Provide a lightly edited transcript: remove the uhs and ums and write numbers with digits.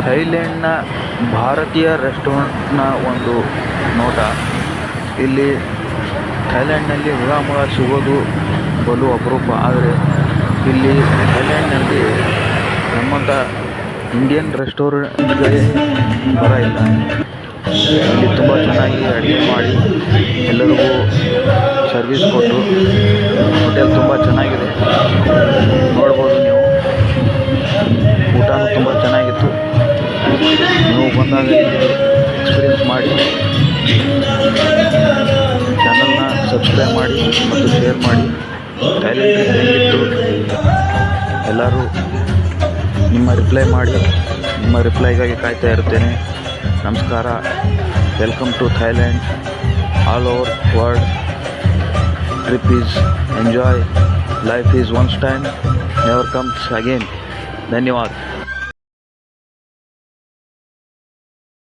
ಥೈಲ್ಯಾಂಡ್ನ ಭಾರತೀಯ ರೆಸ್ಟೋರೆಂಟ್ನ ಒಂದು ನೋಟ. ಇಲ್ಲಿ ಥೈಲ್ಯಾಂಡ್ನಲ್ಲಿ ಹುಳ ಸಿಗೋದು ಬಲು ಅಪರೂಪ. ಆದರೆ ಇಲ್ಲಿ ಥೈಲ್ಯಾಂಡ್ನಲ್ಲಿ ನಮ್ಮಂಥ ಇಂಡಿಯನ್ ರೆಸ್ಟೋರೆಂಟ್ಗಳೇ ಬರ ಇಲ್ಲ. ಇಲ್ಲಿ ತುಂಬ ಚೆನ್ನಾಗಿ ಅಡುಗೆ ಮಾಡಿ ಎಲ್ಲರಿಗೂ ಸರ್ವಿಸ್ ಕೊಟ್ಟು ಹೋಟೆಲ್ ತುಂಬ ಚೆನ್ನಾಗಿದೆ, ನೋಡ್ಬೋದು ನೀವು. ಊಟನೂ ತುಂಬ ಚೆನ್ನಾಗಿತ್ತು. ನೀವು ಬಂದಾಗ ಎಕ್ಸ್ಪೀರಿಯನ್ಸ್ ಮಾಡಿ. ಚಾನಲ್ನ ಸಬ್ಸ್ಕ್ರೈಬ್ ಮಾಡಿ ಮತ್ತು ಶೇರ್ ಮಾಡಿ. ಥೈಲ್ಯಾಂಡ್ ಹೇಗಿತ್ತು ಎಲ್ಲರೂ ನಿಮ್ಮ ರಿಪ್ಲೈ ಮಾಡಿ. ನಿಮ್ಮ ರಿಪ್ಲೈಗಾಗಿ ಕಾಯ್ತಾ ಇರುತ್ತೇನೆ. ನಮಸ್ಕಾರ. Welcome to Thailand. All over world trip is enjoy. Life is once time, never comes again. ಧನ್ಯವಾದ.